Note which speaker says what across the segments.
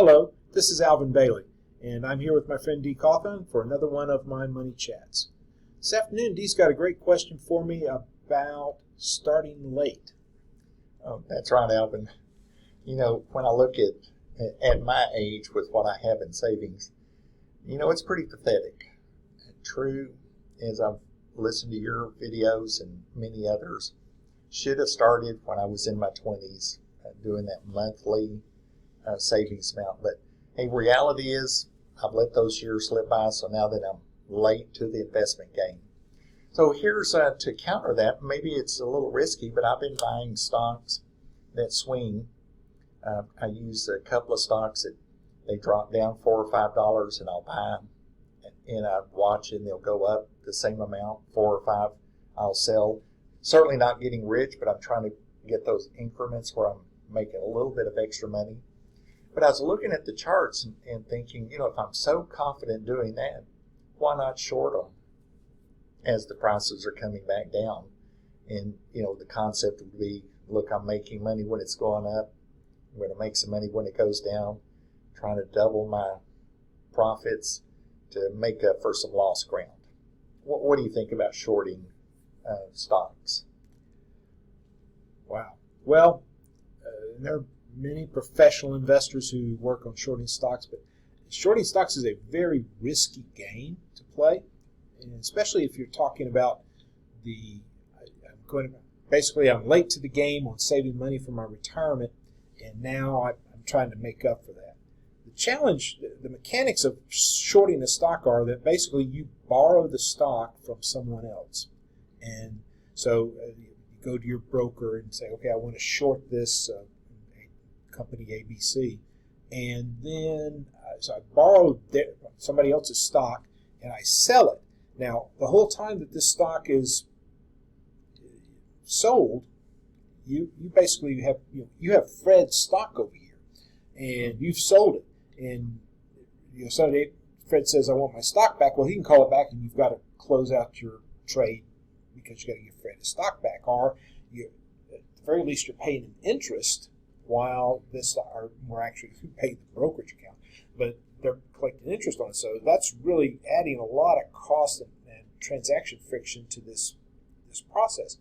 Speaker 1: Hello, this is Alvin Bailey, and I'm here with my friend Dee Cawthon for another one of my Money Chats. This afternoon, Dee's got a great question for me about starting late.
Speaker 2: Oh, that's right, Alvin. You know, when I look at my age with what I have in savings, it's pretty pathetic. True, as I've listened to your videos and many others, should have started when I was in my 20s doing that monthly savings amount. But hey, reality is I've let those years slip by, so now that I'm late to the investment game. So here's to counter that. Maybe it's a little risky, but I've been buying stocks that swing. I use a couple of stocks that they drop down $4 or $5, and I'll buy them, and I watch, and they'll go up the same amount, 4 or 5. I'll sell. Certainly not getting rich, but I'm trying to get those increments where I'm making a little bit of extra money. But I was looking at the charts and thinking, if I'm so confident doing that, why not short them as the prices are coming back down? And, the concept would be, look, I'm making money when it's going up. I'm going to make some money when it goes down, trying to double my profits to make up for some lost ground. What do you think about shorting stocks?
Speaker 1: Wow. Well, there are many professional investors who work on shorting stocks, but shorting stocks is a very risky game to play, and especially if you're talking about I'm late to the game on saving money for my retirement, and now I'm trying to make up for that. The challenge, the mechanics of shorting a stock are that basically you borrow the stock from someone else. And so you go to your broker and say, okay, I want to short this company ABC. And then so I borrowed somebody else's stock and I sell it. Now, the whole time that this stock is sold, you basically have Fred's stock over here, and you've sold it. And someday Fred says, I want my stock back. Well, he can call it back, and you've got to close out your trade because you got to give Fred his stock back. Or at the very least, you're paying him interest while we're actually paying the brokerage account, but they're collecting interest on it. So that's really adding a lot of cost and transaction friction to this process.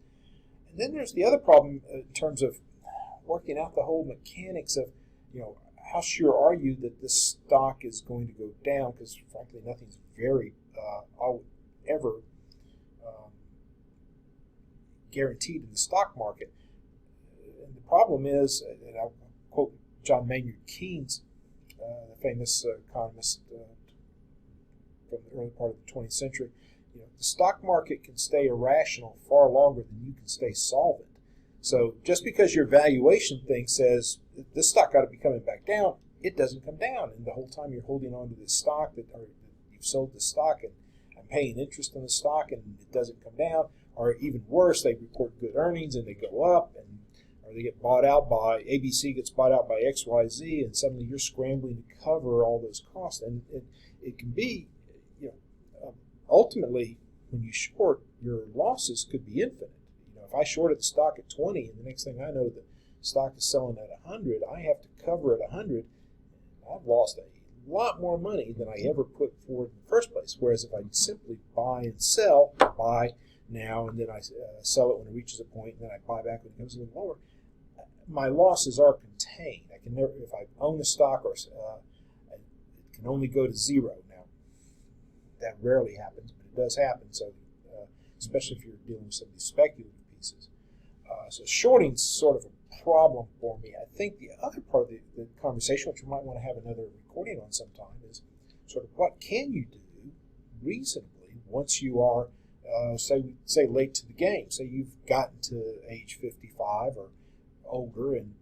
Speaker 1: And then there's the other problem in terms of working out the whole mechanics of, how sure are you that this stock is going to go down? Because frankly, nothing's very ever guaranteed in the stock market. And the problem is, and I'll quote John Maynard Keynes, the famous economist from the early part of the 20th century, the stock market can stay irrational far longer than you can stay solvent. So just because your valuation thing says this stock got to be coming back down, it doesn't come down. And the whole time you're holding on to this stock that you've sold the stock and I'm paying interest on the stock and it doesn't come down. Or even worse, they report good earnings and they go up, or they get bought out by ABC gets bought out by XYZ, and suddenly you're scrambling to cover all those costs. And it can be, ultimately, when you short, your losses could be infinite. If I shorted the stock at 20 and the next thing I know the stock is selling at 100, I have to cover at 100. I've lost a lot more money than I ever put forward in the first place. Whereas if I simply buy and sell, buy now and then I sell it when it reaches a point, and then I buy back when it comes a little lower, my losses are contained. I can never, if I own the stock, or it can only go to zero. Now, that rarely happens, but it does happen. So, especially if you're dealing with some of these speculative pieces. So shorting's sort of a problem for me. I think the other part of the conversation, which we might want to have another recording on sometime, is sort of what can you do reasonably once you are, say late to the game. Say you've gotten to age 55 or older, and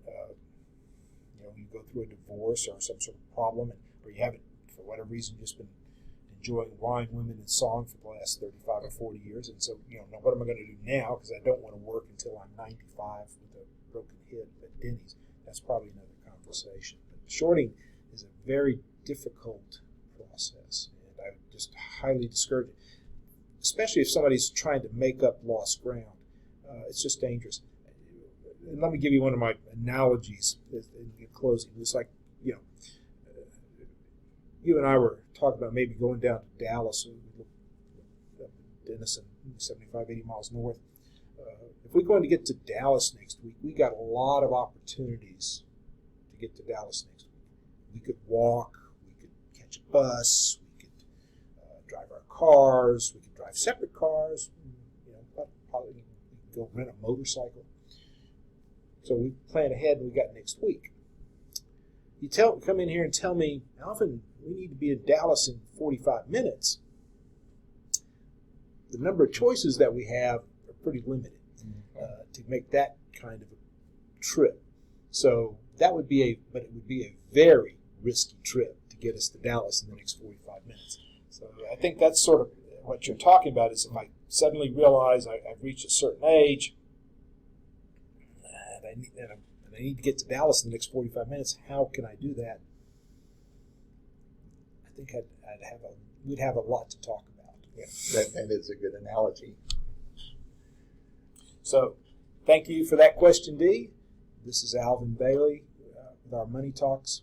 Speaker 1: you go through a divorce or some sort of problem, or you haven't, for whatever reason, just been enjoying wine, women, and song for the last 35 or 40 years. And so, now what am I going to do now? Because I don't want to work until I'm 95 with a broken hip at Denny's. That's probably another conversation. But shorting is a very difficult process, and I just highly discourage it, especially if somebody's trying to make up lost ground. It's just dangerous. And let me give you one of my analogies in closing. It's like, you and I were talking about maybe going down to Dallas, Denison, 75, 80 miles north. If we're going to get to Dallas next week, we got a lot of opportunities to get to Dallas next week. We could walk, we could catch a bus, we could drive our cars, we could drive separate cars, probably we could go rent a motorcycle. So we plan ahead, and we got next week. You come in here and tell me, Alvin, we need to be in Dallas in 45 minutes. The number of choices that we have are pretty limited to make that kind of a trip. So that would be but it would be a very risky trip to get us to Dallas in the next 45 minutes. So I think that's sort of what you're talking about, is if I suddenly realize I've reached a certain age and I need to get to Dallas in the next 45 minutes, how can I do that? I think we'd have a lot to talk about.
Speaker 2: Yeah, that is a good analogy.
Speaker 1: So thank you for that question, Dee. This is Alvin Bailey with our Money Talks